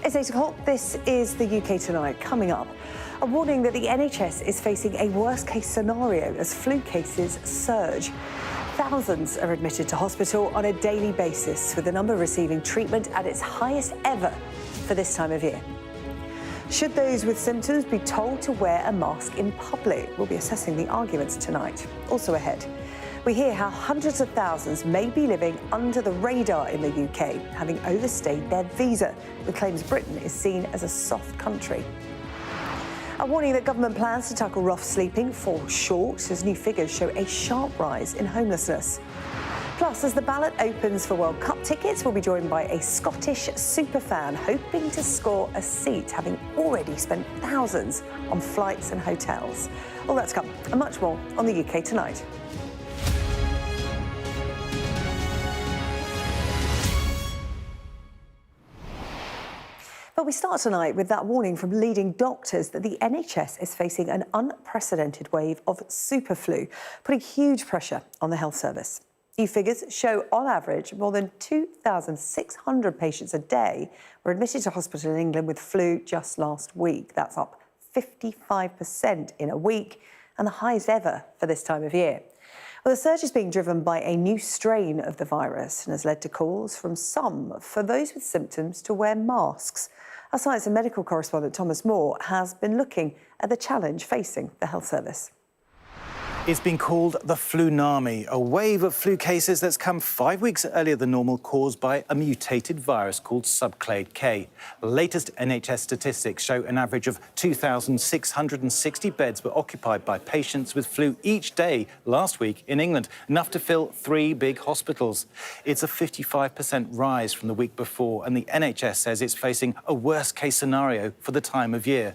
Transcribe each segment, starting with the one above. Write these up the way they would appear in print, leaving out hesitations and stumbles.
It's 8 o'clock. This is the UK Tonight. Coming up, a warning that the NHS is facing a worst-case scenario as flu cases surge. Thousands are admitted to hospital on a daily basis, with the number receiving treatment at its highest ever for this time of year. Should those with symptoms be told to wear a mask in public? We'll be assessing the arguments tonight. Also ahead, we hear how hundreds of thousands may be living under the radar in the UK, having overstayed their visa, with claims Britain is seen as a soft country. A warning that government plans to tackle rough sleeping fall short as new figures show a sharp rise in homelessness. Plus, as the ballot opens for World Cup tickets, we'll be joined by a Scottish superfan hoping to score a seat, having already spent thousands on flights and hotels. All that's come and much more on the UK Tonight. But we start tonight with that warning from leading doctors that the NHS is facing an unprecedented wave of superflu, putting huge pressure on the health service. New figures show, on average, more than 2,600 patients a day were admitted to hospital in England with flu just last week. That's up 55% in a week and the highest ever for this time of year. Well, the surge is being driven by a new strain of the virus and has led to calls from some for those with symptoms to wear masks. Our science and medical correspondent Thomas Moore has been looking at the challenge facing the health service. It's been called the Flunami, a wave of flu cases that's come 5 weeks earlier than normal, caused by a mutated virus called subclade K. Latest NHS statistics show an average of 2,660 beds were occupied by patients with flu each day last week in England, enough to fill 3 big hospitals. It's a 55% rise from the week before, and the NHS says it's facing a worst-case scenario for the time of year.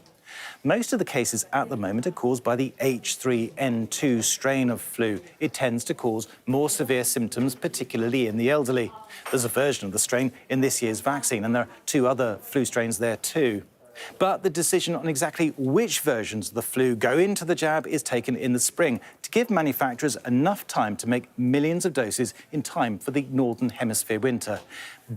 Most of the cases at the moment are caused by the H3N2 strain of flu. It tends to cause more severe symptoms, particularly in the elderly. There's a version of the strain in this year's vaccine, and there are 2 other flu strains there too. But the decision on exactly which versions of the flu go into the jab is taken in the spring to give manufacturers enough time to make millions of doses in time for the Northern Hemisphere winter.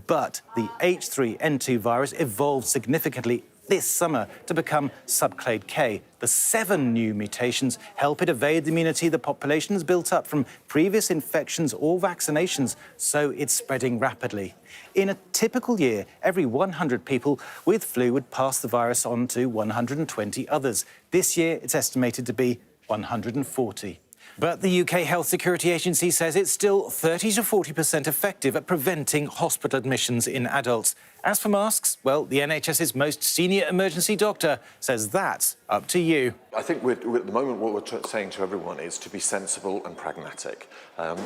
But the H3N2 virus evolved significantly this summer to become subclade K. The 7 new mutations help it evade the immunity the population has built up from previous infections or vaccinations, so it's spreading rapidly. In a typical year, every 100 people with flu would pass the virus on to 120 others. This year, it's estimated to be 140. But the UK Health Security Agency says it's still 30 to 40% effective at preventing hospital admissions in adults. As for masks, well, the NHS's most senior emergency doctor says that's up to you. I think at the moment what we're saying to everyone is to be sensible and pragmatic.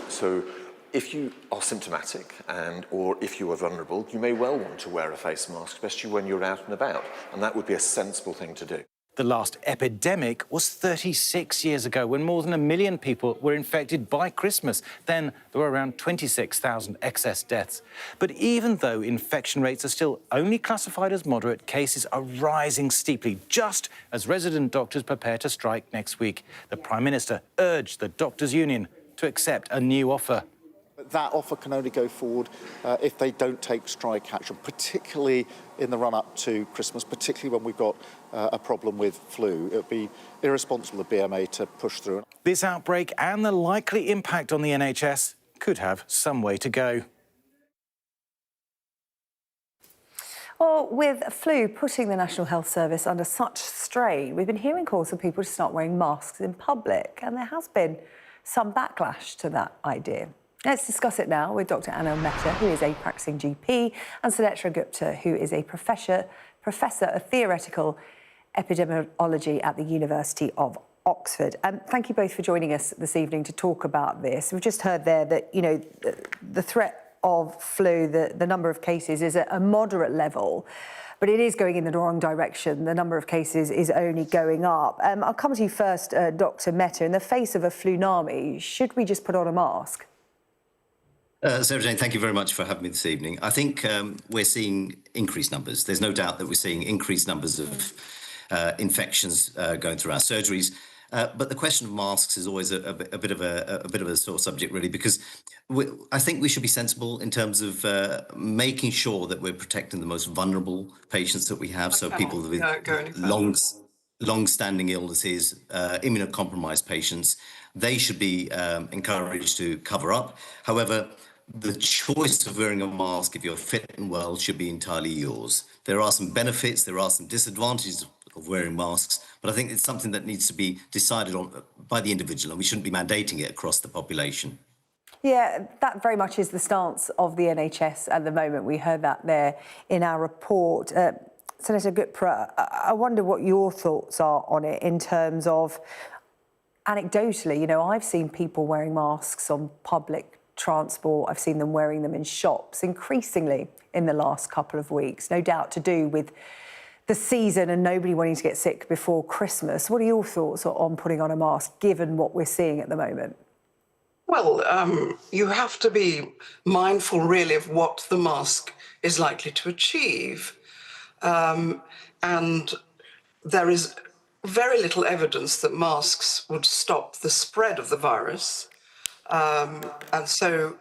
So if you are symptomatic or if you are vulnerable, you may well want to wear a face mask, especially when you're out and about, and that would be a sensible thing to do. The last epidemic was 36 years ago, when more than 1 million people were infected by Christmas. Then there were around 26,000 excess deaths. But even though infection rates are still only classified as moderate, cases are rising steeply, just as resident doctors prepare to strike next week. The Prime Minister urged the Doctors' Union to accept a new offer. That offer can only go forward if they don't take strike action, particularly in the run-up to Christmas, particularly when we've got a problem with flu. It would be irresponsible of BMA to push through. This outbreak and the likely impact on the NHS could have some way to go. Well, with flu putting the National Health Service under such strain, we've been hearing calls for people to start wearing masks in public, and there has been some backlash to that idea. Let's discuss it now with Dr. Anil Mehta, who is a practicing GP, and Sunetra Gupta, who is a professor of theoretical epidemiology at the University of Oxford. Thank you both for joining us this evening to talk about this. We've just heard there that, you know, the threat of flu, the number of cases is at a moderate level, but it is going in the wrong direction. The number of cases is only going up. I'll come to you first, Dr. Mehta. In the face of a flunami, should we just put on a mask? Sarah-Jane, thank you very much for having me this evening. I think we're seeing increased numbers. There's no doubt that we're seeing increased numbers of infections going through our surgeries. But the question of masks is always a bit of a sore subject, really, because I think we should be sensible in terms of making sure that we're protecting the most vulnerable patients that we have. So people with long-standing illnesses, immunocompromised patients, they should be encouraged to cover up. However, the choice of wearing a mask, if you're fit and well, should be entirely yours. There are some benefits, there are some disadvantages of wearing masks, but I think it's something that needs to be decided on by the individual, and we shouldn't be mandating it across the population. Yeah, that very much is the stance of the NHS at the moment. We heard that there in our report. Senator Gupta, I wonder what your thoughts are on it in terms of, anecdotally, you know, I've seen people wearing masks on public transport. I've seen them wearing them in shops increasingly in the last couple of weeks, no doubt to do with the season and nobody wanting to get sick before Christmas. What are your thoughts on putting on a mask, given what we're seeing at the moment? Well, you have to be mindful, really, of what the mask is likely to achieve. And there is very little evidence that masks would stop the spread of the virus. And so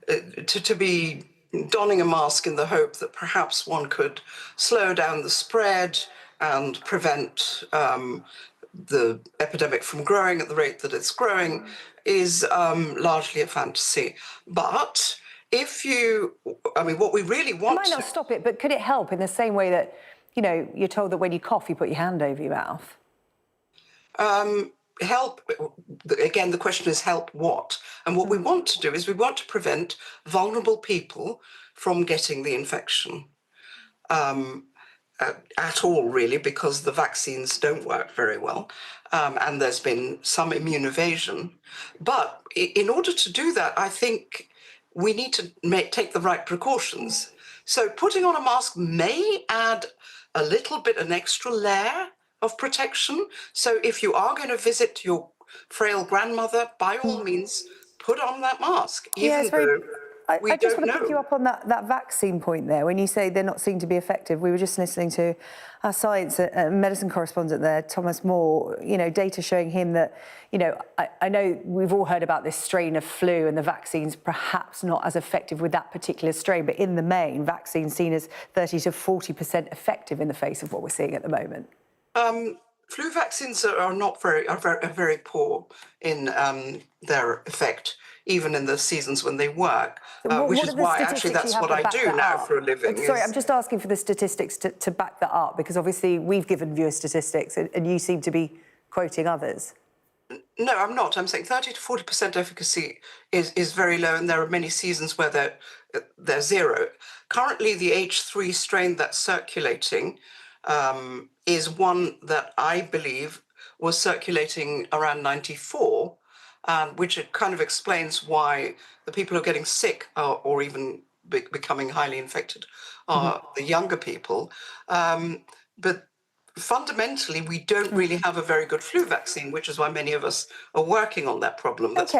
to be donning a mask in the hope that perhaps one could slow down the spread and prevent the epidemic from growing at the rate that it's growing is largely a fantasy. But if you, I mean, what we really want... It might not stop it, but could it help in the same way that, you know, you're told that when you cough, you put your hand over your mouth? Help, again, the question is help what? And what we want to do is we want to prevent vulnerable people from getting the infection at all, really, because the vaccines don't work very well. And there's been some immune evasion. But in order to do that, I think we need to take the right precautions. So putting on a mask may add a little bit, an extra layer of protection. So if you are going to visit your frail grandmother, by all means, put on that mask, even though I just want to pick you up on that vaccine point there. When you say they're not seen to be effective, we were just listening to our science and medicine correspondent there, Thomas Moore, you know, data showing him that, you know, I know we've all heard about this strain of flu and the vaccine's perhaps not as effective with that particular strain, but in the main, vaccines seen as 30 to 40% effective in the face of what we're seeing at the moment. Flu vaccines are very poor in their effect, even in the seasons when they work, which is why actually that's what I do now for a living. Sorry, I'm just asking for the statistics to back that up, because obviously we've given viewer statistics and you seem to be quoting others. No, I'm not. I'm saying 30 to 40% efficacy is very low, and there are many seasons where they're zero. Currently, the H3 strain that's circulating is one that I believe was circulating around 94, which it kind of explains why the people who are getting sick or even becoming highly infected are the younger people. But fundamentally, we don't really have a very good flu vaccine, which is why many of us are working on that problem. That's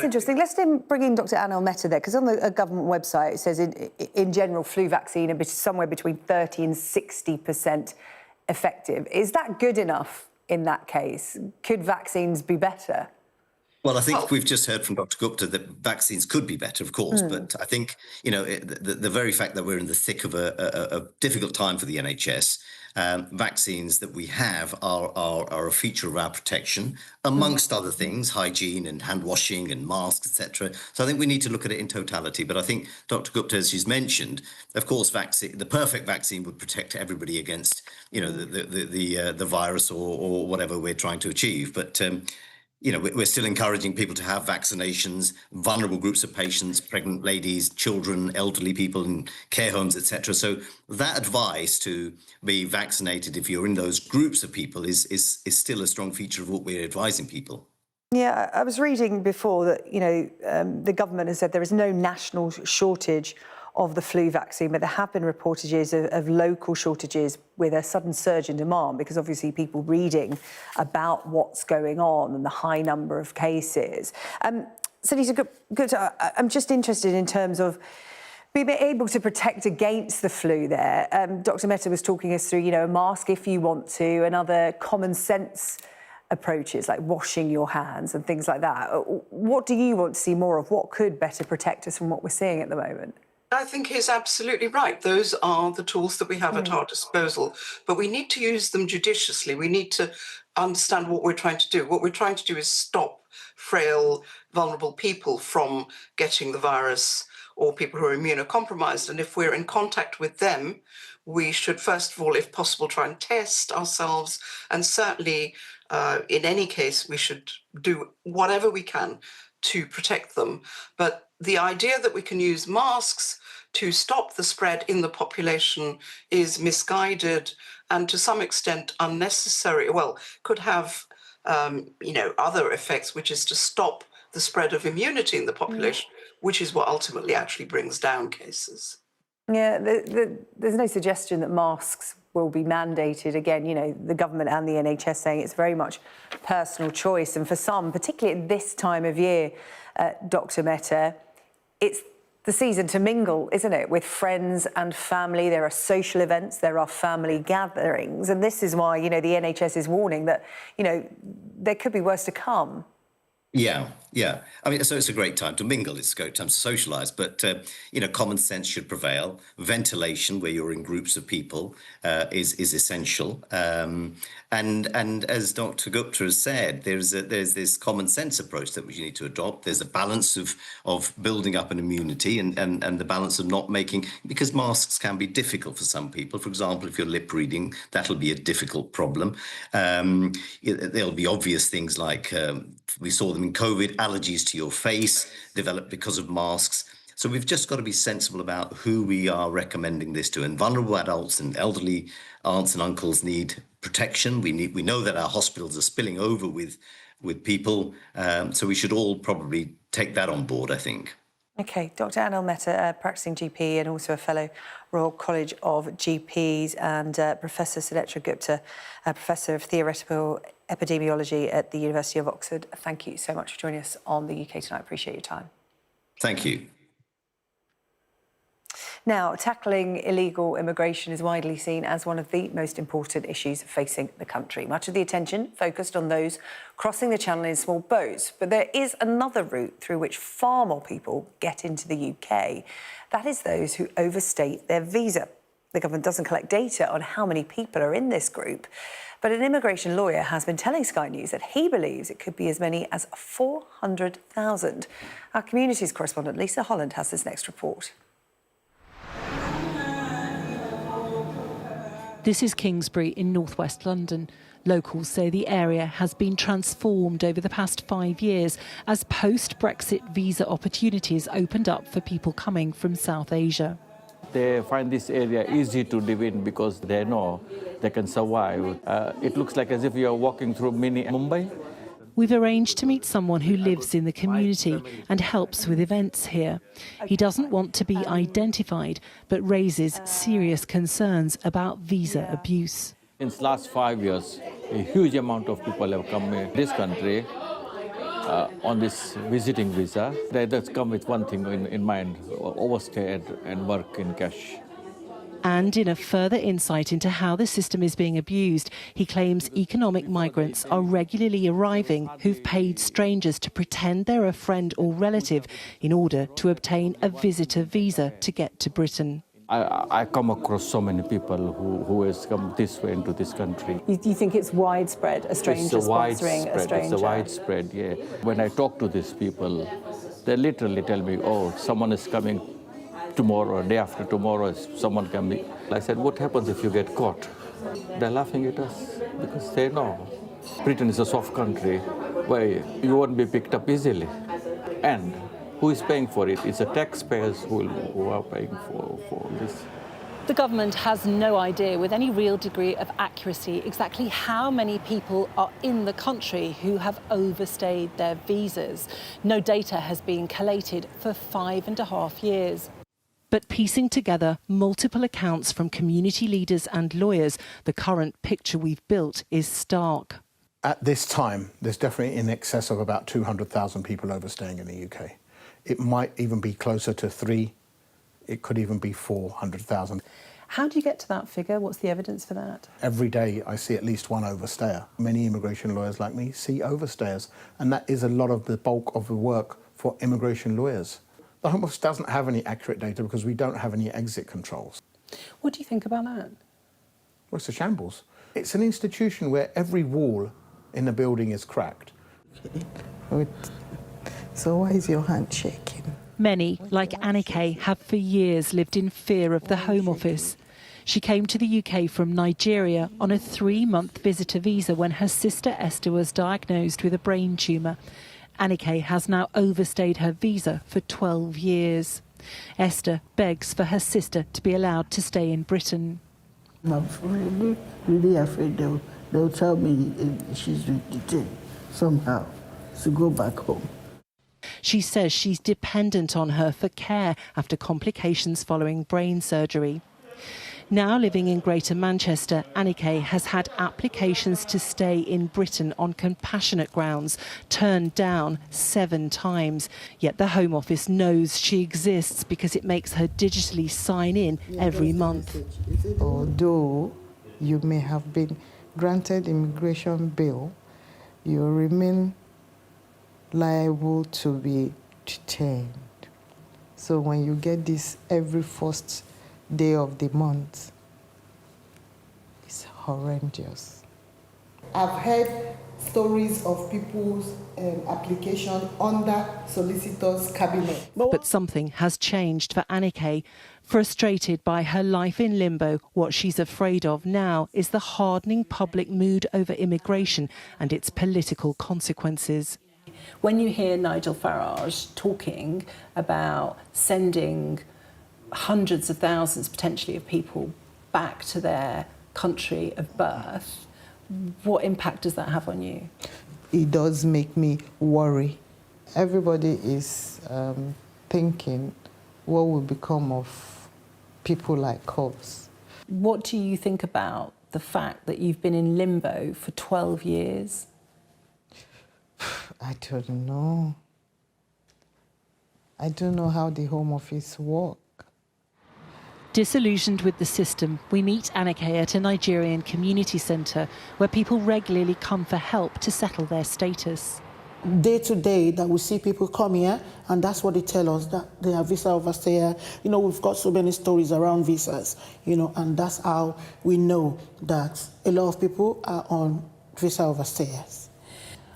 interesting. Let's then bring in Dr. Anil Mehta there, because on the government website, it says in general, flu vaccine are somewhere between 30 and 60% effective. Is that good enough in that case? Could vaccines be better? Well, I think we've just heard from Dr. Gupta that vaccines could be better, of course, but I think, you know, the very fact that we're in the thick of a difficult time for the NHS, vaccines that we have are a feature of our protection, amongst other things, hygiene and hand washing and masks, etc. So I think we need to look at it in totality. But I think Dr. Gupta, as she's mentioned, of course, the perfect vaccine would protect everybody against, you know, the virus or whatever we're trying to achieve. But you know, we're still encouraging people to have vaccinations, vulnerable groups of patients, pregnant ladies, children, elderly people in care homes, etc. So that advice to be vaccinated if you're in those groups of people is still a strong feature of what we're advising people. Yeah, I was reading before that, you know, the government has said there is no national shortage of the flu vaccine, but there have been reportages of local shortages with a sudden surge in demand, because obviously people reading about what's going on and the high number of cases. So Lisa, I'm just interested in terms of being able to protect against the flu there. Dr. Mehta was talking us through, you know, a mask if you want to, and other common sense approaches, like washing your hands and things like that. What do you want to see more of? What could better protect us from what we're seeing at the moment? I think he's absolutely right. Those are the tools that we have at our disposal, but we need to use them judiciously. We need to understand what we're trying to do. What we're trying to do is stop frail, vulnerable people from getting the virus, or people who are immunocompromised. And if we're in contact with them, we should, first of all, if possible, try and test ourselves. And certainly, in any case, we should do whatever we can to protect them. But the idea that we can use masks to stop the spread in the population is misguided and to some extent unnecessary. Well, could have other effects, which is to stop the spread of immunity in the population, which is what ultimately actually brings down cases. Yeah, there's no suggestion that masks will be mandated. Again, the government and the NHS saying it's very much personal choice. And for some, particularly at this time of year, Dr. Mehta, it's the season to mingle, isn't it, with friends and family. There are social events, there are family gatherings. And this is why, the NHS is warning that, there could be worse to come. Yeah. I mean, so it's a great time to mingle. It's a great time to socialise. But, common sense should prevail. Ventilation, where you're in groups of people, is essential. And as Dr. Gupta has said, there's this common sense approach that we need to adopt. There's a balance of building up an immunity and the balance of not making, because masks can be difficult for some people. For example, if you're lip reading, that'll be a difficult problem. There'll be obvious things like we saw them in COVID, allergies to your face developed because of masks. So we've just got to be sensible about who we are recommending this to. And vulnerable adults and elderly aunts and uncles need protection. We know that our hospitals are spilling over with people. So we should all probably take that on board, I think. OK, Dr. Anil Mehta, a practising GP and also a fellow Royal College of GPs, and Professor Sunetra Gupta, a Professor of Theoretical Epidemiology at the University of Oxford. Thank you so much for joining us on the UK Tonight. Appreciate your time. Thank you. Now, tackling illegal immigration is widely seen as one of the most important issues facing the country. Much of the attention focused on those crossing the channel in small boats. But there is another route through which far more people get into the UK. That is those who overstay their visa. The government doesn't collect data on how many people are in this group. But an immigration lawyer has been telling Sky News that he believes it could be as many as 400,000. Our communities correspondent Lisa Holland has this next report. This is Kingsbury in northwest London. Locals say the area has been transformed over the past 5 years as post-Brexit visa opportunities opened up for people coming from South Asia. They find this area easy to live in because they know they can survive. It looks like as if you're walking through mini Mumbai. We've arranged to meet someone who lives in the community and helps with events here. He doesn't want to be identified, but raises serious concerns about visa abuse. In the last 5 years, a huge amount of people have come in this country on this visiting visa. They just come with one thing in mind, overstay and work in cash. And in a further insight into how the system is being abused, he claims economic migrants are regularly arriving who've paid strangers to pretend they're a friend or relative in order to obtain a visitor visa to get to Britain. I come across so many people who has come this way into this country. You think it's widespread, a stranger sponsoring a stranger? It's a widespread, yeah. When I talk to these people, they literally tell me, oh, someone is coming tomorrow, day after tomorrow, someone can be. I said, what happens if you get caught? They're laughing at us because they know Britain is a soft country where you won't be picked up easily. And who is paying for it? It's the taxpayers who are paying for this. The government has no idea with any real degree of accuracy exactly how many people are in the country who have overstayed their visas. No data has been collated for 5.5 years. But piecing together multiple accounts from community leaders and lawyers, the current picture we've built is stark. At this time, there's definitely in excess of about 200,000 people overstaying in the UK. It might even be closer to 3. It could even be 400,000. How do you get to that figure? What's the evidence for that? Every day I see at least one overstayer. Many immigration lawyers like me see overstayers, and that is a lot of the bulk of the work for immigration lawyers. The Home Office doesn't have any accurate data because we don't have any exit controls. What do you think about that? Well, it's a shambles. It's an institution where every wall in the building is cracked. So why is your hand shaking? Many, like Anike, have for years lived in fear of the Home Office. She came to the UK from Nigeria on a 3-month visitor visa when her sister Esther was diagnosed with a brain tumour. Anike has now overstayed her visa for 12 years. Esther begs for her sister to be allowed to stay in Britain. I'm really afraid they'll tell me she's detained somehow to go back home. She says she's dependent on her for care after complications following brain surgery. Now living in Greater Manchester, Anike has had applications to stay in Britain on compassionate grounds turned down 7 times. Yet the Home Office knows she exists because it makes her digitally sign in every month. Although you may have been granted immigration bail, you remain liable to be detained. So when you get this every first day of the month, it's horrendous. I've heard stories of people's application under solicitors' cabinet. But something has changed for Anike. Frustrated by her life in limbo, what she's afraid of now is the hardening public mood over immigration and its political consequences. When you hear Nigel Farage talking about sending hundreds of thousands, potentially, of people back to their country of birth, what impact does that have on you? It does make me worry. Everybody is thinking what will become of people like us. What do you think about the fact that you've been in limbo for 12 years? I don't know. I don't know how the Home Office works. Disillusioned with the system, we meet Anike at a Nigerian community centre where people regularly come for help to settle their status. Day to day that we see people come here, and that's what they tell us, that they are visa overstayer. You know, we've got so many stories around visas, you know, and that's how we know that a lot of people are on visa overstayers.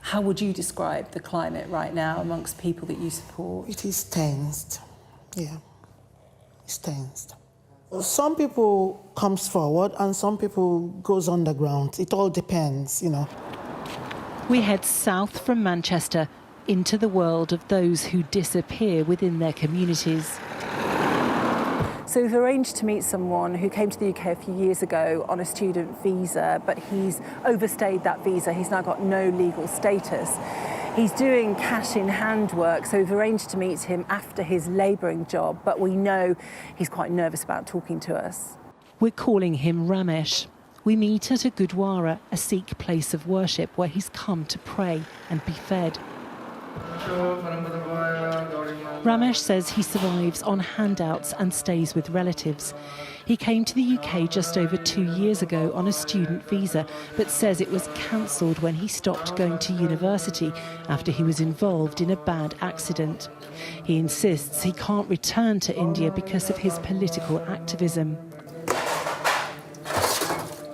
How would you describe the climate right now amongst people that you support? It is tensed, yeah, it's tensed. Some people comes forward and some people goes underground. It all depends, you know. We head south from Manchester into the world of those who disappear within their communities. So we've arranged to meet someone who came to the UK a few years ago on a student visa, but he's overstayed that visa. He's now got no legal status. He's doing cash-in-hand work, so we've arranged to meet him after his labouring job, but we know he's quite nervous about talking to us. We're calling him Ramesh. We meet at a Gurdwara, a Sikh place of worship where he's come to pray and be fed. Ramesh says he survives on handouts and stays with relatives. He came to the UK just over 2 years ago on a student visa, but says it was cancelled when he stopped going to university after he was involved in a bad accident. He insists he can't return to India because of his political activism.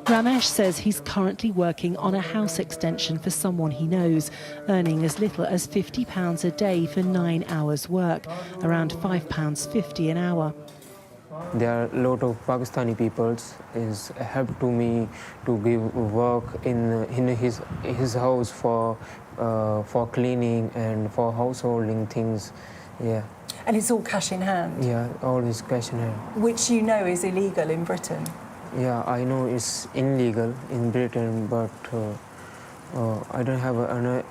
Ramesh says he's currently working on a house extension for someone he knows, earning as little as £50 a day for 9 hours work, around £5.50 an hour. There are a lot of Pakistani peoples is help to me to give work in his house for cleaning and for householding things, yeah. And it's all cash in hand? Yeah, always cash in hand. Which you know is illegal in Britain? Yeah, I know it's illegal in Britain, but I don't have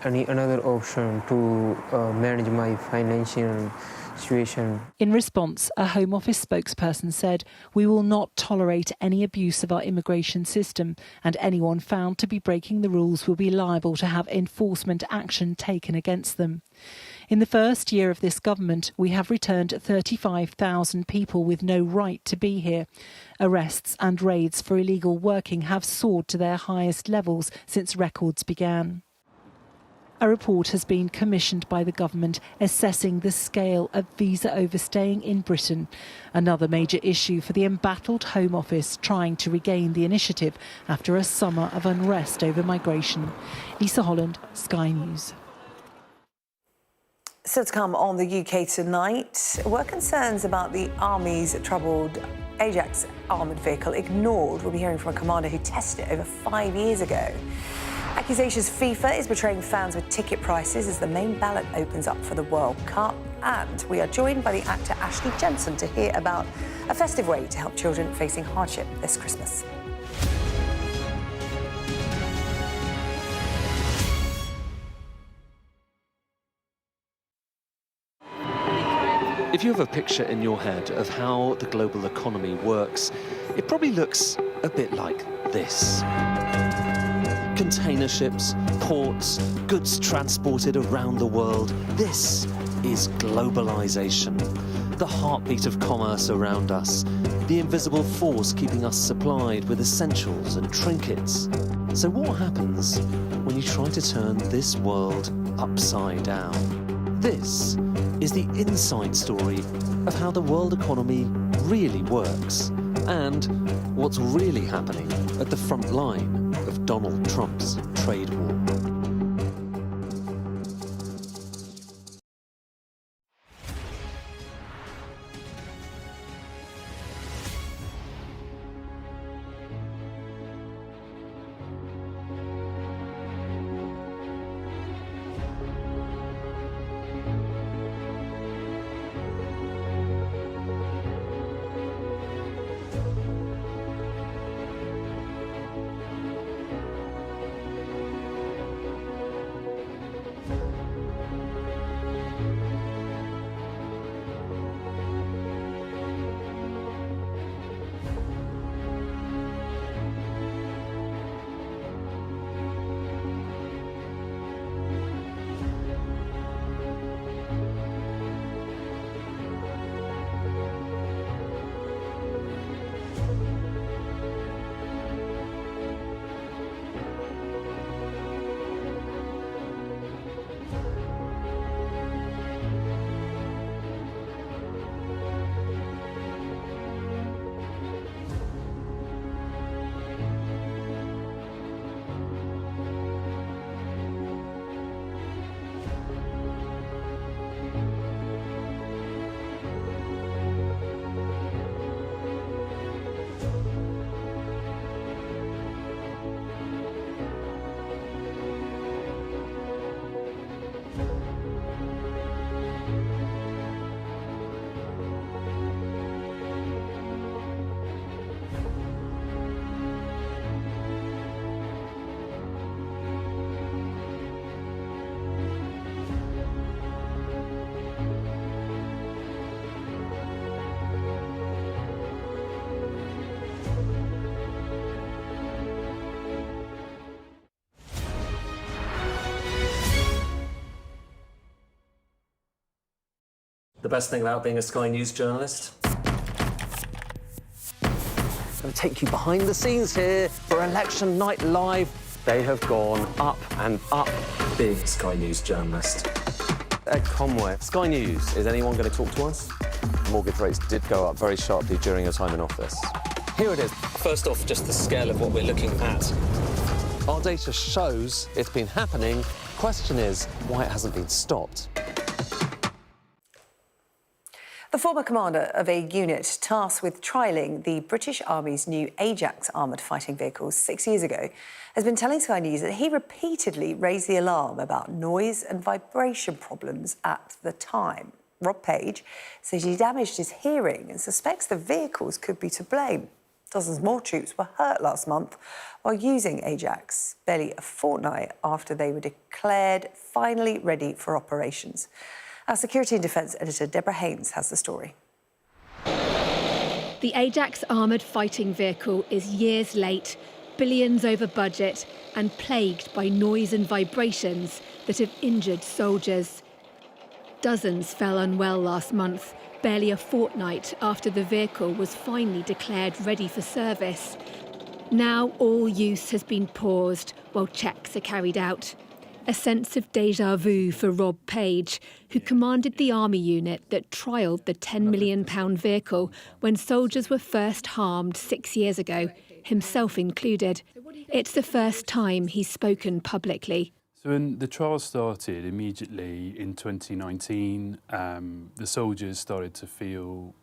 any another option to manage my financial situation. In response, a Home Office spokesperson said, "We will not tolerate any abuse of our immigration system, and anyone found to be breaking the rules will be liable to have enforcement action taken against them." In the first year of this government, we have returned 35,000 people with no right to be here. Arrests and raids for illegal working have soared to their highest levels since records began. A report has been commissioned by the government assessing the scale of visa overstaying in Britain. Another major issue for the embattled Home Office trying to regain the initiative after a summer of unrest over migration. Lisa Holland, Sky News. Still to come on the UK tonight, were concerns about the Army's troubled Ajax armoured vehicle ignored? We'll be hearing from a commander who tested it over 5 years ago. Accusations FIFA is betraying fans with ticket prices as the main ballot opens up for the World Cup. And we are joined by the actor Ashley Jensen to hear about a festive way to help children facing hardship this Christmas. If you have a picture in your head of how the global economy works, it probably looks a bit like this. Container ships, ports, goods transported around the world. This is globalization. The heartbeat of commerce around us. The invisible force keeping us supplied with essentials and trinkets. So what happens when you try to turn this world upside down? This is the inside story of how the world economy really works and what's really happening at the front line of Donald Trump's trade war. The best thing about being a Sky News journalist? I'm going to take you behind the scenes here for Election Night Live. They have gone up and up. Big Sky News journalist. Ed Conway. Sky News, is anyone going to talk to us? Mortgage rates did go up very sharply during your time in office. Here it is. First off, just the scale of what we're looking at. Our data shows it's been happening. Question is, why it hasn't been stopped. The former commander of a unit tasked with trialling the British Army's new Ajax armoured fighting vehicles 6 years ago has been telling Sky News that he repeatedly raised the alarm about noise and vibration problems at the time. Rob Page says he damaged his hearing and suspects the vehicles could be to blame. Dozens more troops were hurt last month while using Ajax, barely a fortnight after they were declared finally ready for operations. Our Security and Defence editor Deborah Haynes has the story. The Ajax armoured fighting vehicle is years late, billions over budget and plagued by noise and vibrations that have injured soldiers. Dozens fell unwell last month, barely a fortnight after the vehicle was finally declared ready for service. Now all use has been paused while checks are carried out. A sense of déjà vu for Rob Page, who commanded the army unit that trialled the £10 million vehicle when soldiers were first harmed 6 years ago, himself included. It's the first time he's spoken publicly. So when the trial started immediately in 2019, the soldiers started to feel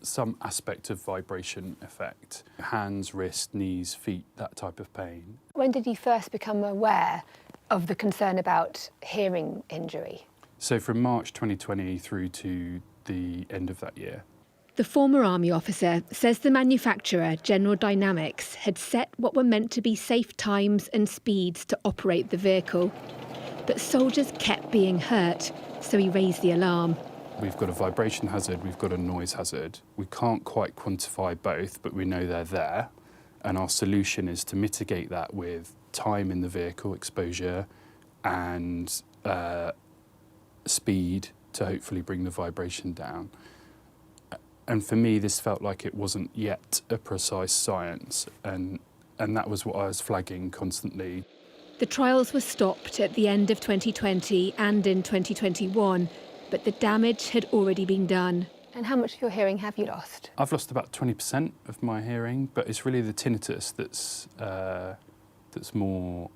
some aspect of vibration effect. Hands, wrists, knees, feet, that type of pain. When did you first become aware of the concern about hearing injury? So from March 2020 through to the end of that year. The former army officer says the manufacturer, General Dynamics, had set what were meant to be safe times and speeds to operate the vehicle. But soldiers kept being hurt, so he raised the alarm. We've got a vibration hazard, we've got a noise hazard. We can't quite quantify both, but we know they're there. And our solution is to mitigate that with time in the vehicle, exposure, and speed to hopefully bring the vibration down. And for me, this felt like it wasn't yet a precise science, and that was what I was flagging constantly. The trials were stopped at the end of 2020 and in 2021, but the damage had already been done. And how much of your hearing have you lost? I've lost about 20% of my hearing, but it's really the tinnitus that's more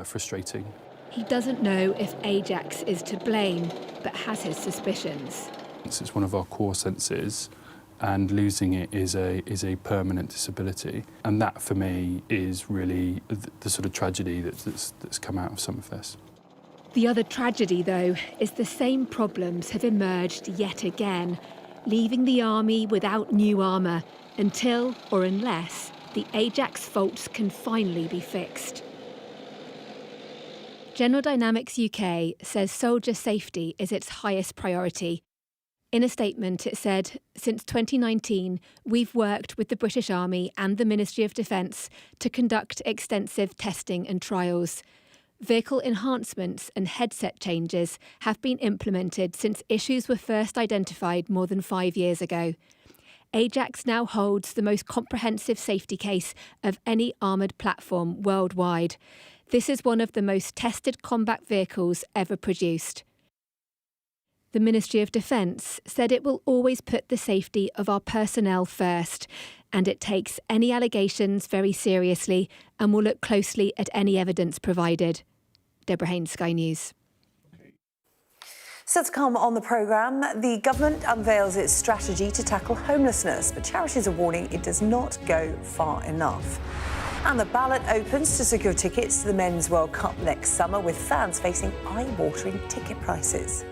frustrating. He doesn't know if Ajax is to blame, but has his suspicions. It's one of our core senses, and losing it is a permanent disability. And that, for me, is really the sort of tragedy that's come out of some of this. The other tragedy, though, is the same problems have emerged yet again, leaving the army without new armour until, or unless, the Ajax faults can finally be fixed. General Dynamics UK says soldier safety is its highest priority. In a statement, it said, since 2019, we've worked with the British Army and the Ministry of Defence to conduct extensive testing and trials. Vehicle enhancements and headset changes have been implemented since issues were first identified more than 5 years ago. Ajax now holds the most comprehensive safety case of any armoured platform worldwide. This is one of the most tested combat vehicles ever produced. The Ministry of Defence said it will always put the safety of our personnel first, and it takes any allegations very seriously and will look closely at any evidence provided. Deborah Haynes, Sky News. So to come on the programme, the government unveils its strategy to tackle homelessness, but charities are warning it does not go far enough. And the ballot opens to secure tickets to the Men's World Cup next summer, with fans facing eye-watering ticket prices.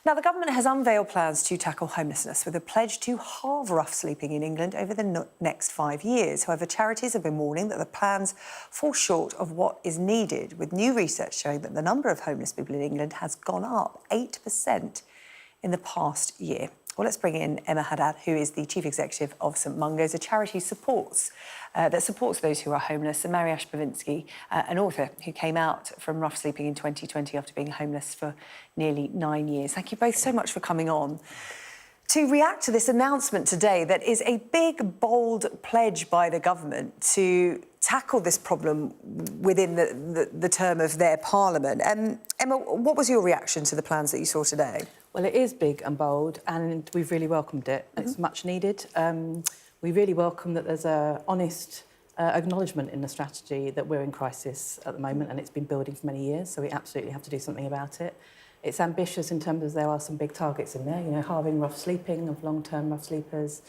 Now, the government has unveiled plans to tackle homelessness with a pledge to halve rough sleeping in England over the next 5 years. However, charities have been warning that the plans fall short of what is needed, with new research showing that the number of homeless people in England has gone up 8% in the past year. Well, let's bring in Emma Haddad, who is the Chief Executive of St Mungo's, a charity that supports those who are homeless, and Mariash Bavinsky, an author who came out from rough sleeping in 2020 after being homeless for nearly 9 years. Thank you both so much for coming on. To react to this announcement today that is a big, bold pledge by the government to tackle this problem within the term of their parliament. Emma, what was your reaction to the plans that you saw today? Well, it is big and bold, and we've really welcomed it. It's much needed. We really welcome that there's an honest acknowledgement in the strategy that we're in crisis at the moment, and it's been building for many years, so we absolutely have to do something about it. It's ambitious in terms of there are some big targets in there, you know, halving rough sleeping of long-term rough sleepers,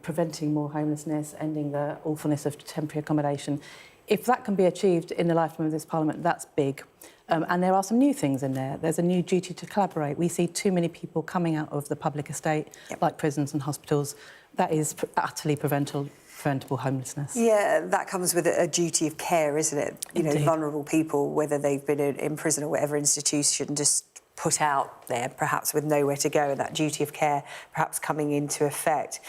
preventing more homelessness, ending the awfulness of temporary accommodation. If that can be achieved in the lifetime of this Parliament, that's big. And there are some new things in there. There's a new duty to collaborate. We see too many people coming out of the public estate, like prisons and hospitals. That is utterly preventable homelessness. Yeah, that comes with a duty of care, isn't it? You know, vulnerable people, whether they've been in prison or whatever institution, just put out there, perhaps with nowhere to go, and that duty of care perhaps coming into effect.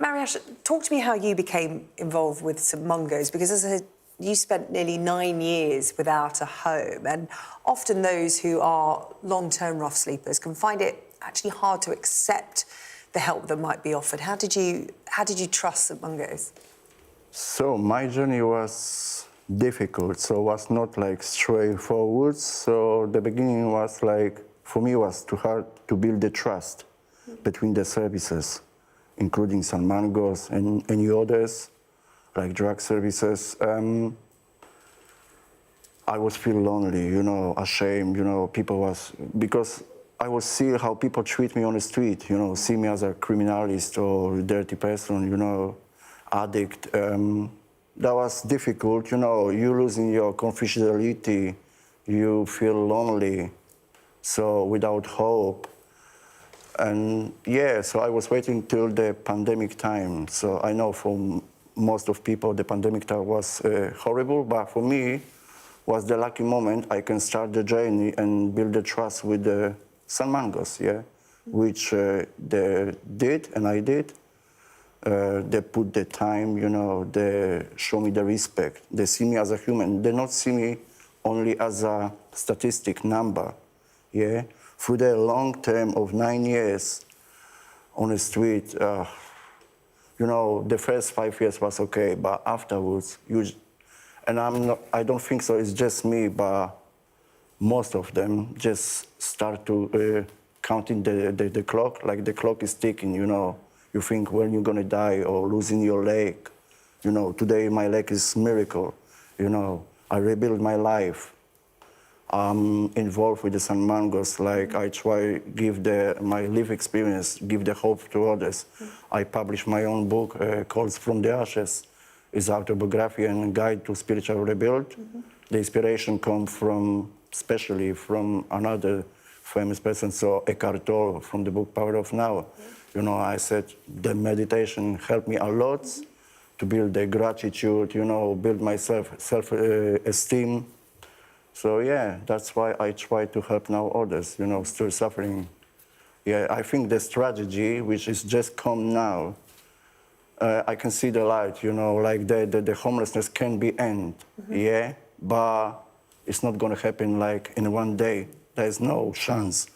Mariash, talk to me how you became involved with St Mungo's, because as I said, you spent nearly 9 years without a home, and often those who are long-term rough sleepers can find it actually hard to accept the help that might be offered. How did you trust St Mungo's? So my journey was difficult, so it was not like straightforward. So the beginning was like, for me, was too hard to build the trust between the services, including St Mungo's and any others, like drug services. I was feel lonely, you know, ashamed, you know, because I would see how people treat me on the street, you know, see me as a criminalist or dirty person, you know, addict. That was difficult, you know, you losing your confidentiality, you feel lonely, so without hope. And yeah, so I was waiting till the pandemic time. So I know for most of people the pandemic time was horrible, but for me was the lucky moment I can start the journey and build the trust with the St Mungo's, which they did and I did. They put the time, you know, they show me the respect. They see me as a human. They not see me only as a statistic number, Through the long term of 9 years on the street, you know, the first 5 years was okay, but afterwards, I don't think so, it's just me, but most of them just start to counting the clock, like the clock is ticking, you know. You think when you're gonna die or losing your leg. You know, today my leg is a miracle, you know. I rebuild my life. I'm involved with the St Mungo's, like I try give my life experience, give the hope to others. I published my own book called From the Ashes. It's autobiography and guide to spiritual rebuild. The inspiration comes especially from another famous person, so Eckhart Tolle from the book Power of Now. You know, I said the meditation helped me a lot to build the gratitude, you know, build my self-esteem. So yeah, that's why I try to help now others, you know, still suffering. Yeah, I think the strategy, which is just come now, I can see the light, you know, like the homelessness can be end, but it's not gonna happen like in one day. There's no chance.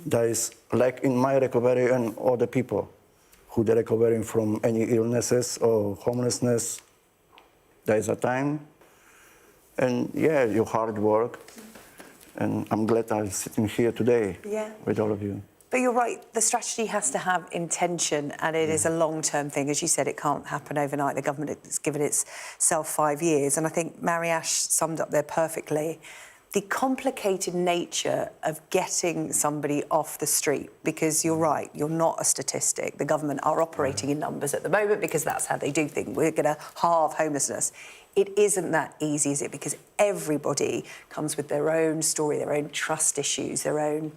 There is, like in my recovery and other people who are recovering from any illnesses or homelessness, there is a time. And yeah, your hard work. And I'm glad I'm sitting here today with all of you. But you're right, the strategy has to have intention, and it is a long-term thing. As you said, it can't happen overnight. The government has given itself 5 years. And I think Mariash summed up there perfectly the complicated nature of getting somebody off the street, because you're right, you're not a statistic. The government are operating in numbers at the moment because that's how they do things. We're going to halve homelessness. It isn't that easy, is it? Because everybody comes with their own story, their own trust issues, their own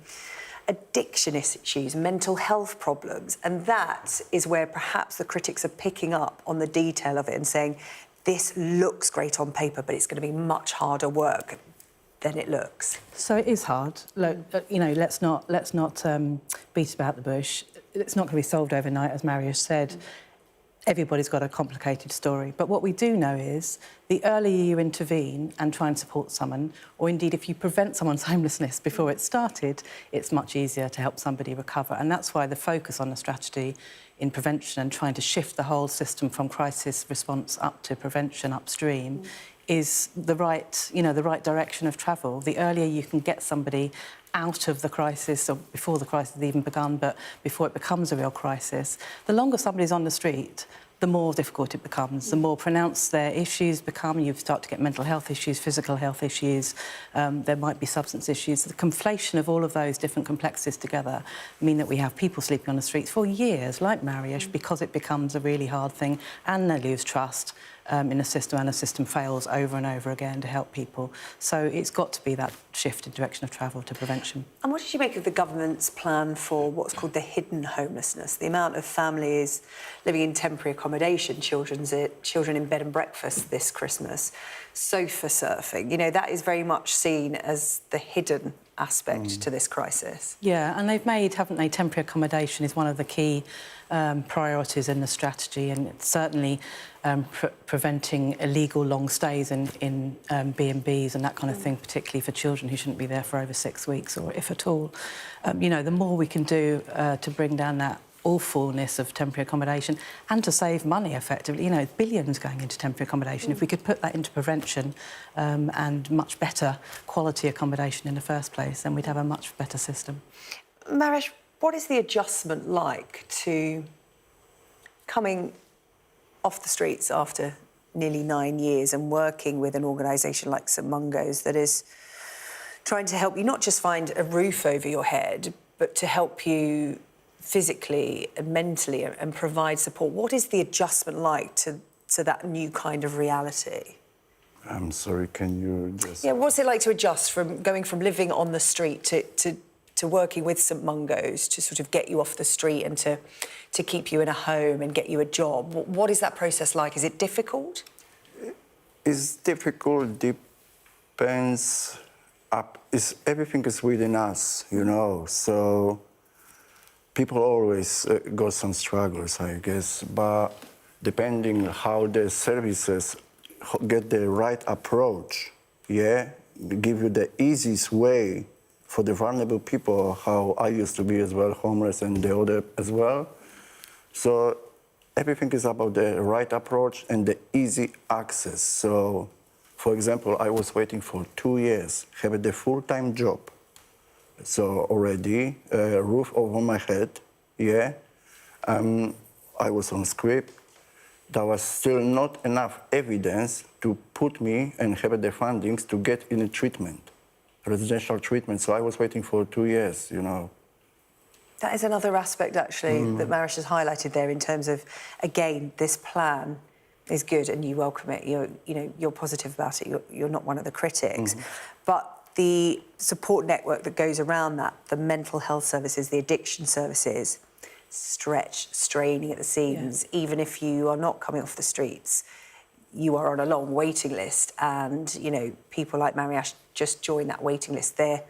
addiction issues, mental health problems, and that is where perhaps the critics are picking up on the detail of it and saying, this looks great on paper, but it's going to be much harder work than it looks. So it is hard. Look, you know, let's not beat about the bush. It's not going to be solved overnight, as Mariusz said. Everybody's got a complicated story. But what we do know is the earlier you intervene and try and support someone, or indeed if you prevent someone's homelessness before it started, it's much easier to help somebody recover. And that's why the focus on the strategy in prevention and trying to shift the whole system from crisis response up to prevention upstream is the right, you know, the right direction of travel. The earlier you can get somebody out of the crisis, or before the crisis has even begun, but before it becomes a real crisis, the longer somebody's on the street, the more difficult it becomes, the more pronounced their issues become. You start to get mental health issues, physical health issues, there might be substance issues. The conflation of all of those different complexities together mean that we have people sleeping on the streets for years, like Mariusz, because it becomes a really hard thing, and they lose trust in a system, and a system fails over and over again to help people. So it's got to be that shift in direction of travel to prevention. And what did you make of the government's plan for what's called the hidden homelessness? The amount of families living in temporary accommodation, children in bed and breakfast this Christmas, sofa surfing, you know, that is very much seen as the hidden aspect to this crisis. Yeah, and they've made, haven't they, temporary accommodation is one of the key priorities in the strategy, and it's certainly preventing illegal long stays in B&Bs and that kind of thing, particularly for children who shouldn't be there for over 6 weeks, or if at all. You know, the more we can do to bring down that awfulness of temporary accommodation and to save money effectively, you know, billions going into temporary accommodation. If we could put that into prevention and much better quality accommodation in the first place, then we'd have a much better system. Mariusz, what is the adjustment like to coming off the streets after nearly 9 years and working with an organisation like St Mungo's that is trying to help you not just find a roof over your head, but to help you physically and mentally and provide support? What is the adjustment like to that new kind of reality? I'm sorry, can you just... Yeah, what's it like to adjust from going from living on the street to working with St Mungo's to sort of get you off the street and to keep you in a home and get you a job? What is that process like? Is it difficult? It's difficult, depends... everything is within us, you know, so... People always got some struggles, I guess, but depending how the services get the right approach, yeah, give you the easiest way for the vulnerable people, how I used to be as well, homeless, and the other as well. So everything is about the right approach and the easy access. So, for example, I was waiting for 2 years, have the full-time job. So already a roof over my head, yeah. I was on script. There was still not enough evidence to put me and have the fundings to get in a treatment, residential treatment. So I was waiting for 2 years, you know. That is another aspect, actually, that Mariusz has highlighted there in terms of, again, this plan is good and you welcome it. You're positive about it. You're not one of the critics. But the support network that goes around that, the mental health services, the addiction services, stretched, straining at the seams. Yeah. Even if you are not coming off the streets, you are on a long waiting list. And, you know, people like Mariusz just join that waiting list. There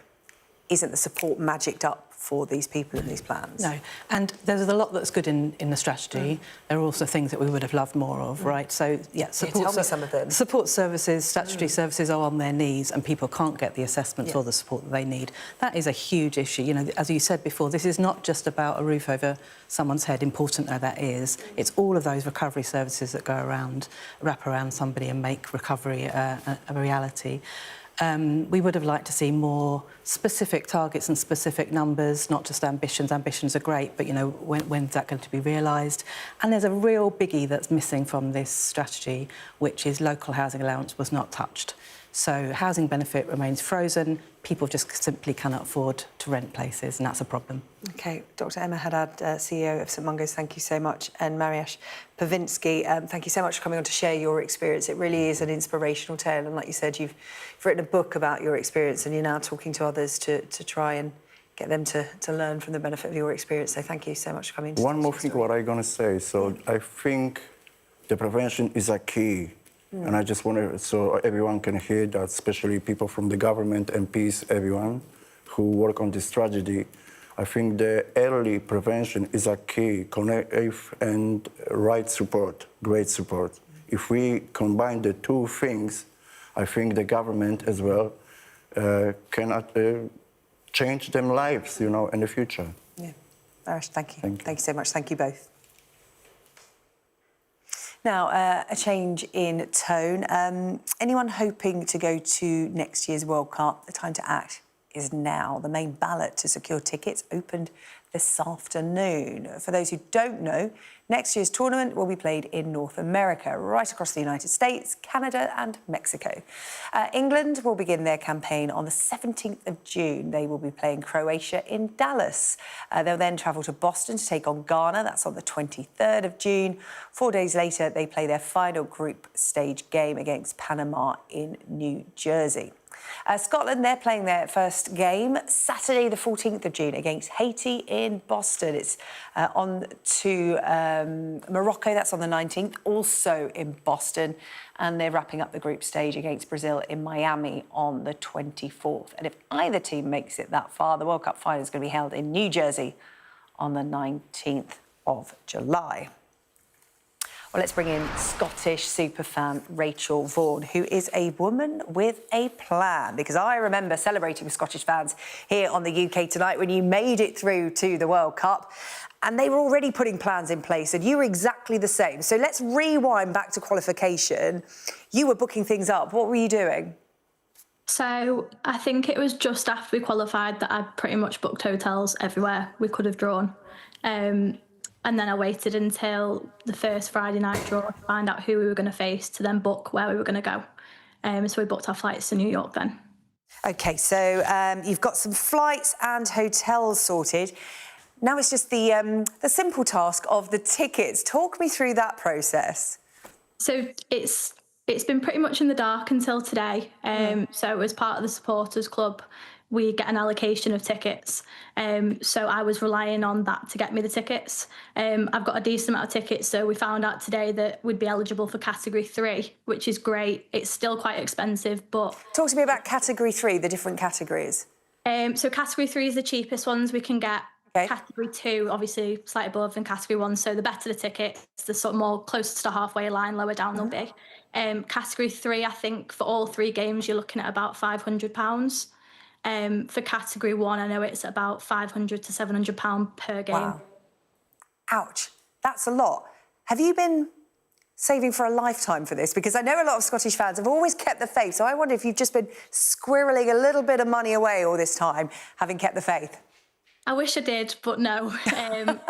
isn't the support magicked up for these people in these plans. No, and there's a lot that's good in the strategy. There are also things that we would have loved more of, right? So, yeah, tell me some of them. Support services, statutory services are on their knees and people can't get the assessments or the support that they need. That is a huge issue. You know, as you said before, this is not just about a roof over someone's head, important though that is. It's all of those recovery services that go around, wrap around somebody and make recovery a reality. We would have liked to see more specific targets and specific numbers, not just ambitions. Ambitions are great, but, you know, when's that going to be realised? And there's a real biggie that's missing from this strategy, which is local housing allowance was not touched. So housing benefit remains frozen. People just simply cannot afford to rent places, and that's a problem. OK, Dr Emma Haddad, CEO of St Mungo's, thank you so much. And Mariusz Pawinski, thank you so much for coming on to share your experience. It really is an inspirational tale. And like you said, you've written a book about your experience and you're now talking to others to try and get them to learn from the benefit of your experience. So thank you so much for coming. One more thing, what I'm going to say. So I think the prevention is a key. And I just want to, so everyone can hear that, especially people from the government, MPs, everyone who work on this strategy. I think the early prevention is a key, and right support, great support. If we combine the two things, I think the government as well can change them lives, you know, in the future. Yeah. Arash, thank you. Thank you so much. Thank you both. Now, a change in tone. Anyone hoping to go to next year's World Cup, the time to act is now. The main ballot to secure tickets opened this afternoon. For those who don't know, next year's tournament will be played in North America, right across the United States, Canada and Mexico. England will begin their campaign on the 17th of June. They will be playing Croatia in Dallas. They'll then travel to Boston to take on Ghana. That's on the 23rd of June. 4 days later, they play their final group stage game against Panama in New Jersey. Scotland, they're playing their first game Saturday the 14th of June against Haiti in Boston. It's on to Morocco, that's on the 19th, also in Boston. And they're wrapping up the group stage against Brazil in Miami on the 24th. And if either team makes it that far, the World Cup final is going to be held in New Jersey on the 19th of July. Well, let's bring in Scottish superfan Rachel Vaughan, who is a woman with a plan, because I remember celebrating with Scottish fans here on the UK Tonight when you made it through to the World Cup, and they were already putting plans in place, and you were exactly the same. So let's rewind back to qualification. You were booking things up. What were you doing? So I think it was just after we qualified that I pretty much booked hotels everywhere we could have drawn. And then I waited until the first Friday night draw to find out who we were going to face to then book where we were going to go. So we booked our flights to New York then. OK, so you've got some flights and hotels sorted. Now it's just the simple task of the tickets. Talk me through that process. So it's been pretty much in the dark until today. So as part of the supporters club, we get an allocation of tickets. So I was relying on that to get me the tickets. I've got a decent amount of tickets, so we found out today that we'd be eligible for Category 3, which is great. It's still quite expensive, but... Talk to me about Category 3, the different categories. So Category 3 is the cheapest ones we can get. Okay. Category 2, obviously, slightly above than Category 1, so the better the tickets, the sort of more closest to the halfway line, lower down they'll be. Category 3, I think, for all 3 games, you're looking at about £500. For Category 1, I know it's about £500 to £700 per game. Wow. Ouch, that's a lot. Have you been saving for a lifetime for this? Because I know a lot of Scottish fans have always kept the faith, so I wonder if you've just been squirreling a little bit of money away all this time, having kept the faith. I wish I did, but no.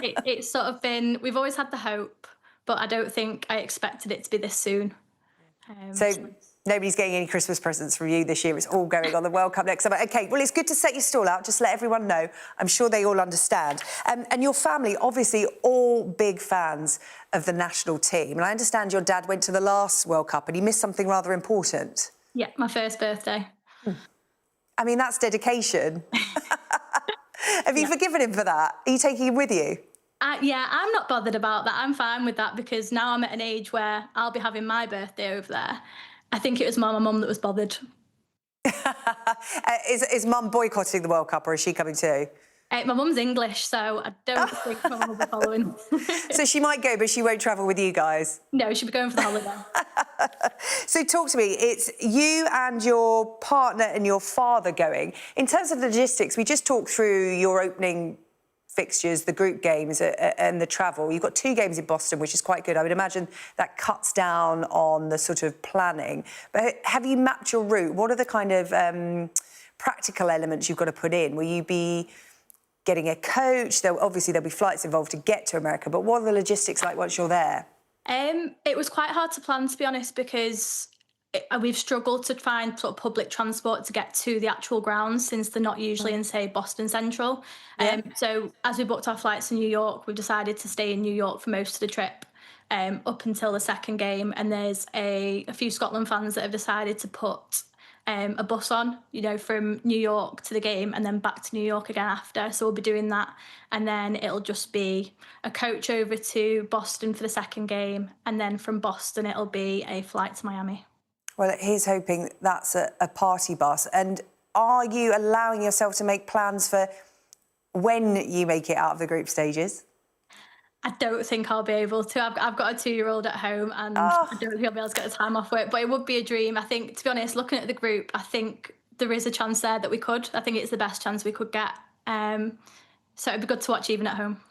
It's sort of been... We've always had the hope, but I don't think I expected it to be this soon. So nobody's getting any Christmas presents from you this year. It's all going on the World Cup next summer. OK, well, it's good to set your stall out. Just let everyone know. I'm sure they all understand. And your family, obviously, all big fans of the national team. And I understand your dad went to the last World Cup and he missed something rather important. Yeah, my first birthday. I mean, that's dedication. Have you forgiven him for that? Are you taking him with you? Yeah, I'm not bothered about that. I'm fine with that because now I'm at an age where I'll be having my birthday over there. I think it was my mum that was bothered. Is mum boycotting the World Cup or is she coming too? My mum's English, so I don't think my mum will be following. So she might go, but she won't travel with you guys? No, she'll be going for the holiday. So talk to me. It's you and your partner and your father going. In terms of the logistics, we just talked through your opening fixtures, the group games and the travel. You've got 2 games in Boston, which is quite good. I would imagine that cuts down on the sort of planning. But have you mapped your route? What are the kind of practical elements you've got to put in? Will you be getting a coach? Obviously, there'll be flights involved to get to America, but what are the logistics like once you're there? It was quite hard to plan, to be honest, because we've struggled to find sort of public transport to get to the actual grounds since they're not usually in, say, Boston Central. So as we booked our flights to New York, we've decided to stay in New York for most of the trip up until the second game. And there's a few Scotland fans that have decided to put a bus on, from New York to the game and then back to New York again after. So we'll be doing that. And then it'll just be a coach over to Boston for the second game. And then from Boston, it'll be a flight to Miami. Well, here's hoping that's a party bus. And are you allowing yourself to make plans for when you make it out of the group stages? I don't think I'll be able to. I've got a 2-year-old at home and I don't think I'll be able to get the time off work, but it would be a dream. I think, to be honest, looking at the group, I think there is a chance there that we could. I think it's the best chance we could get. So it'd be good to watch even at home.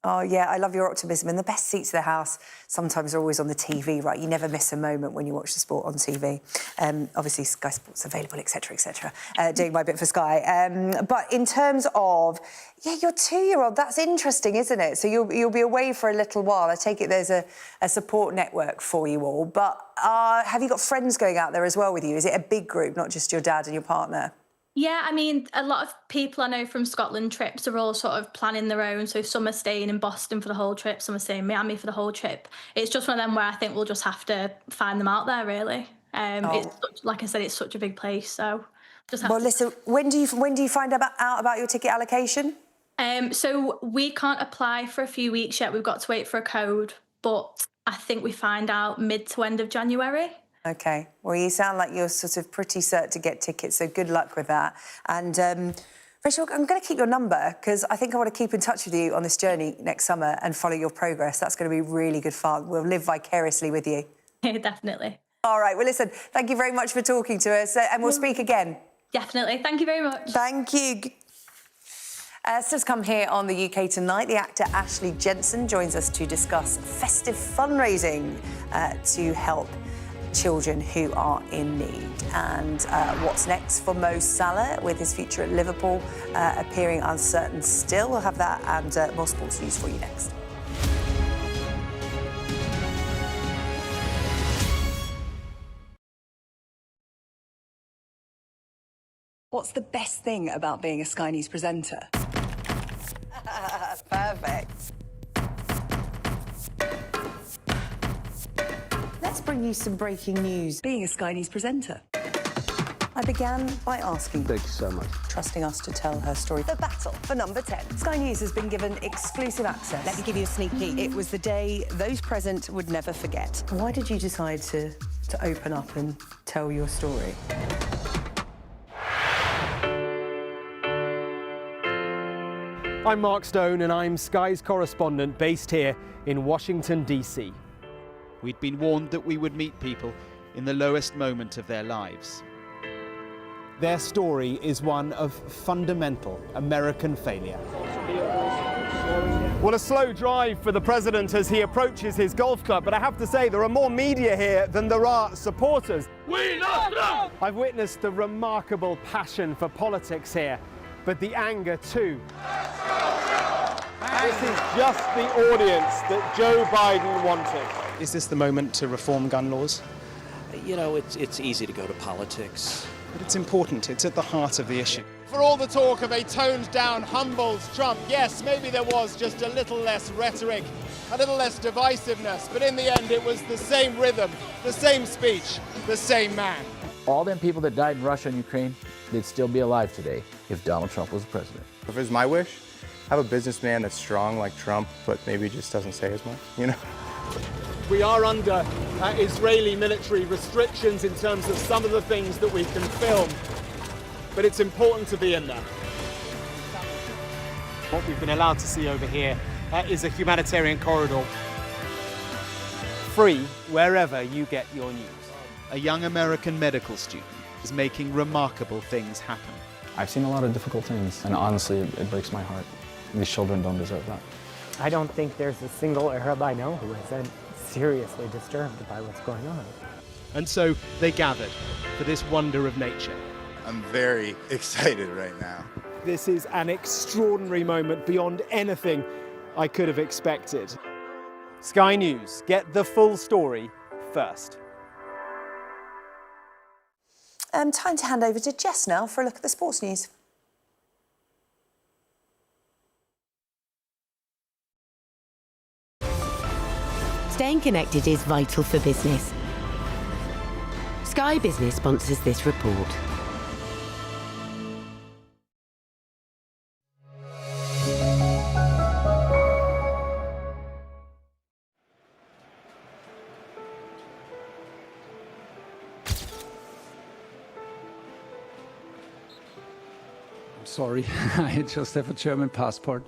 Oh, yeah, I love your optimism. And the best seats of the house sometimes are always on the TV, right? You never miss a moment when you watch the sport on TV. Obviously, Sky Sports available, etc., etc. Doing my bit for Sky. But in terms of, your 2-year-old, that's interesting, isn't it? So you'll be away for a little while. I take it there's a support network for you all. But have you got friends going out there as well with you? Is it a big group, not just your dad and your partner? Yeah, I mean, a lot of people I know from Scotland trips are all sort of planning their own. So some are staying in Boston for the whole trip, some are staying in Miami for the whole trip. It's just one of them where I think we'll just have to find them out there, really. It's like I said, it's such a big place, so just have to... Listen, when do you find out about your ticket allocation? So we can't apply for a few weeks yet. We've got to wait for a code, but I think we find out mid to end of January. OK. Well, you sound like you're sort of pretty certain to get tickets, so good luck with that. And, Rachel, I'm going to keep your number because I think I want to keep in touch with you on this journey next summer and follow your progress. That's going to be really good fun. We'll live vicariously with you. Yeah, definitely. All right. Well, listen, thank you very much for talking to us and we'll speak again. Definitely. Thank you very much. Thank you. Still to come here on the UK Tonight, the actor Ashley Jensen joins us to discuss festive fundraising to help children who are in need. And what's next for Mo Salah with his future at Liverpool appearing uncertain still. We'll have that and more sports news for you next. What's the best thing about being a Sky News presenter? Perfect. Let's bring you some breaking news. Being a Sky News presenter. I began by asking... Thank you so much. ...trusting us to tell her story. The battle for number 10. Sky News has been given exclusive access. Let me give you a sneak peek. It was the day those present would never forget. Why did you decide to open up and tell your story? I'm Mark Stone and I'm Sky's correspondent based here in Washington, D.C. We'd been warned that we would meet people in the lowest moment of their lives. Their story is one of fundamental American failure. Well, a slow drive for the president as he approaches his golf club, but I have to say there are more media here than there are supporters. We love Trump! I've witnessed the remarkable passion for politics here, but the anger too. This is just the audience that Joe Biden wanted. Is this the moment to reform gun laws? You know, it's easy to go to politics. But it's important. It's at the heart of the issue. For all the talk of a toned-down, humbled Trump, yes, maybe there was just a little less rhetoric, a little less divisiveness, but in the end it was the same rhythm, the same speech, the same man. All them people that died in Russia and Ukraine, they'd still be alive today if Donald Trump was the president. If it was my wish, have a businessman that's strong like Trump, but maybe just doesn't say as much, you know? We are under Israeli military restrictions in terms of some of the things that we can film, but it's important to be in there. What we've been allowed to see over here is a humanitarian corridor. Free wherever you get your news. A young American medical student is making remarkable things happen. I've seen a lot of difficult things, and honestly, it breaks my heart. These children don't deserve that. I don't think there's a single Arab I know who isn't seriously disturbed by what's going on. And so they gathered for this wonder of nature. I'm very excited right now. This is an extraordinary moment beyond anything I could have expected. Sky News, get the full story first. Time to hand over to Jess now for a look at the sports news. Staying connected is vital for business. Sky Business sponsors this report. Sorry, I just have a German passport.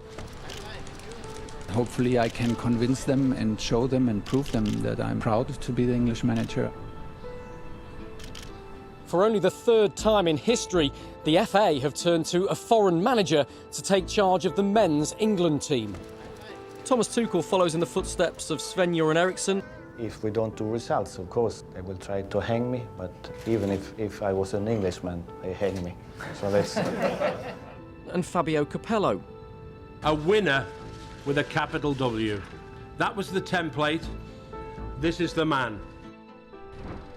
Hopefully I can convince them and show them and prove them that I'm proud to be the English manager. For only the third time in history, the FA have turned to a foreign manager to take charge of the men's England team. Thomas Tuchel follows in the footsteps of Sven-Göran Eriksson. If we don't do results, of course, they will try to hang me, but even if I was an Englishman, they hang me. So that's... And Fabio Capello. A winner with a capital W. That was the template. This is the man.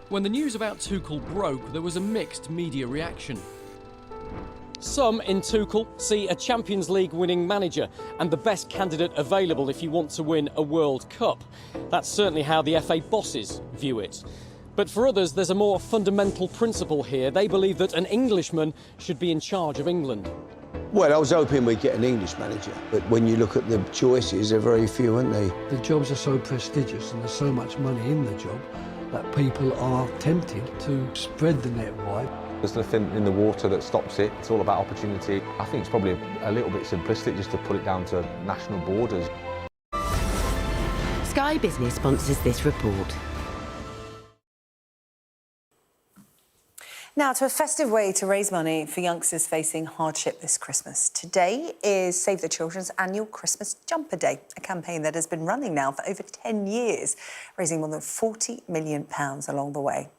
When the news about Tuchel broke, there was a mixed media reaction. Some in Tuchel see a Champions League winning manager and the best candidate available if you want to win a World Cup. That's certainly how the FA bosses view it. But for others, there's a more fundamental principle here. They believe that an Englishman should be in charge of England. Well, I was hoping we'd get an English manager, but when you look at the choices, there are very few, aren't they? The jobs are so prestigious and there's so much money in the job that people are tempted to spread the net wide. There's nothing in the water that stops it. It's all about opportunity. I think it's probably a little bit simplistic just to put it down to national borders. Sky Business sponsors this report. Now to a festive way to raise money for youngsters facing hardship this Christmas. Today is Save the Children's annual Christmas Jumper Day, a campaign that has been running now for over 10 years, raising more than £40 million along the way.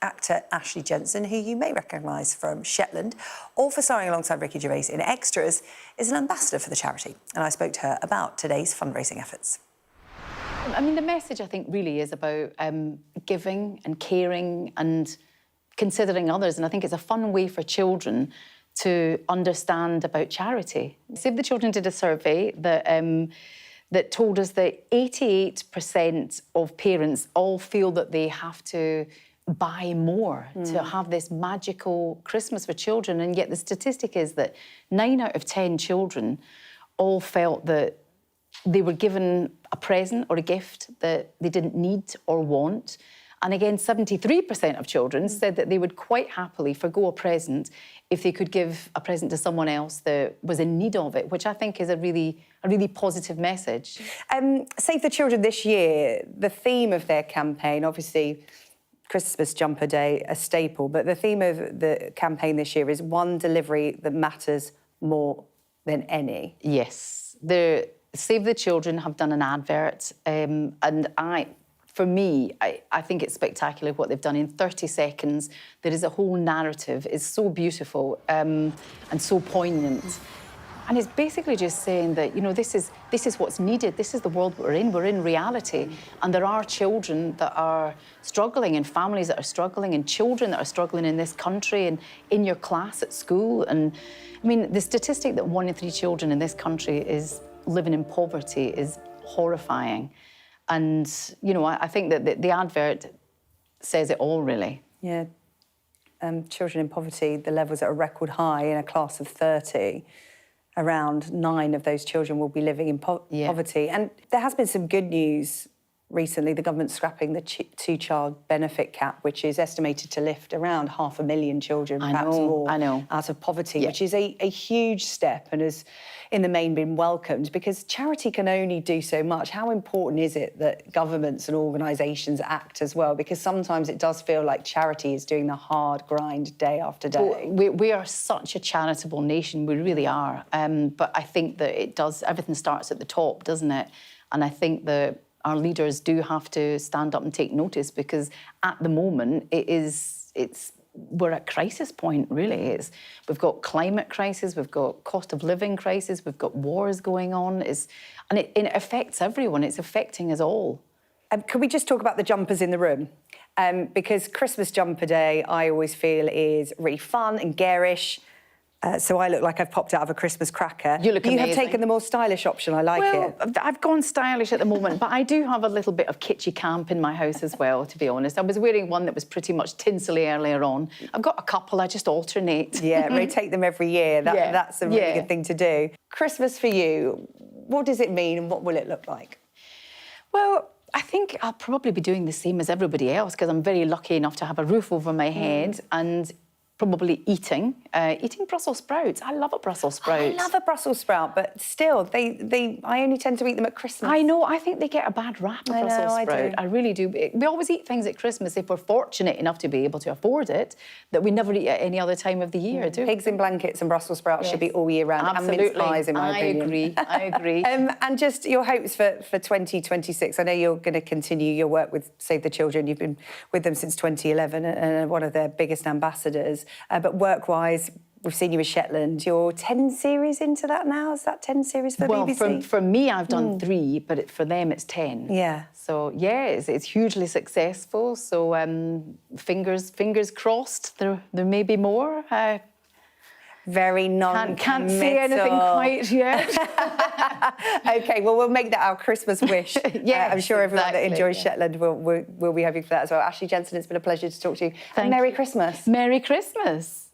Actor Ashley Jensen, who you may recognise from Shetland, or for starring alongside Ricky Gervais in Extras, is an ambassador for the charity. And I spoke to her about today's fundraising efforts. I mean, the message, I think, really is about giving and caring and considering others. And I think it's a fun way for children to understand about charity. Save the Children did a survey that told us that 88% of parents all feel that they have to buy more to have this magical Christmas for children. And yet the statistic is that 9 out of 10 children all felt that they were given a present or a gift that they didn't need or want. And again, 73% of children said that they would quite happily forgo a present if they could give a present to someone else that was in need of it, which I think is a really positive message. Save the Children this year, the theme of their campaign, obviously Christmas Jumper Day, a staple, but the theme of the campaign this year is one delivery that matters more than any. Yes. The Save the Children have done an advert, and for me, I think it's spectacular what they've done in 30 seconds. There is a whole narrative. It's so beautiful and so poignant. And it's basically just saying that, you know, this is what's needed. This is the world we're in. We're in reality. And there are children that are struggling and families that are struggling and children that are struggling in this country and in your class at school. And, I mean, the statistic that 1 in 3 children in this country is living in poverty is horrifying. And, you know, I think that the advert says it all, really. Yeah. Children in poverty, the levels are a record high in a class of 30. Around 9 of those children will be living in poverty. And there has been some good news recently. The government's scrapping the two-child benefit cap, which is estimated to lift around 500,000 children, perhaps more, out of poverty, which is a huge step and has, in the main, been welcomed, because charity can only do so much. How important is it that governments and organisations act as well? Because sometimes it does feel like charity is doing the hard grind day after day. We are such a charitable nation, we really are. But I think that everything starts at the top, doesn't it? And I think that our leaders do have to stand up and take notice, because at the moment we're at crisis point, really. We've got climate crisis, we've got cost of living crisis, we've got wars going on, and it affects everyone. It's affecting us all. Could we just talk about the jumpers in the room? Because Christmas Jumper Day, I always feel, is really fun and garish, So I look like I've popped out of a Christmas cracker. You look You amazing. have taken the more stylish option. I like it. I've gone stylish at the moment, but I do have a little bit of kitschy camp in my house as well, to be honest. I was wearing one that was pretty much tinsely earlier on. I've got a couple, I just alternate. Yeah, rotate them every year. That's a really good thing to do. Christmas for you, what does it mean and what will it look like? Well, I think I'll probably be doing the same as everybody else because I'm very lucky enough to have a roof over my head and probably eating Brussels sprouts. I love a Brussels sprout. I love a Brussels sprout, but still, I only tend to eat them at Christmas. I know, I think they get a bad rap, a Brussels sprout. I do. I really do. We always eat things at Christmas if we're fortunate enough to be able to afford it, that we never eat at any other time of the year, do we? Pigs in blankets and Brussels sprouts should be all year round. Absolutely. And mince pies, in my opinion. I agree. And just your hopes for 2026. I know you're going to continue your work with Save the Children. You've been with them since 2011 and one of their biggest ambassadors. But work-wise, we've seen you with Shetland. You're 10 series into that now? Is that 10 series for BBC? Well, for me, I've done 3, but for them, it's 10. Yeah. So, yeah, it's hugely successful. So, fingers crossed, there may be more. Very non-committal. Can't say anything quite yet. OK, well, we'll make that our Christmas wish. Yes, I'm sure everyone that enjoys yeah. Shetland will be hoping for that as well. Ashley Jensen, it's been a pleasure to talk to you. And Merry Christmas. Merry Christmas.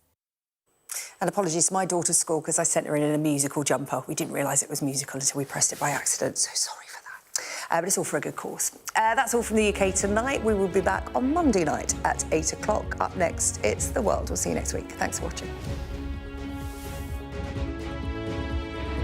And apologies to my daughter's school because I sent her in a musical jumper. We didn't realise it was musical until we pressed it by accident, so sorry for that. But it's all for a good cause. That's all from the UK tonight. We will be back on Monday night at 8 o'clock. Up next, it's The World. We'll see you next week. Thanks for watching.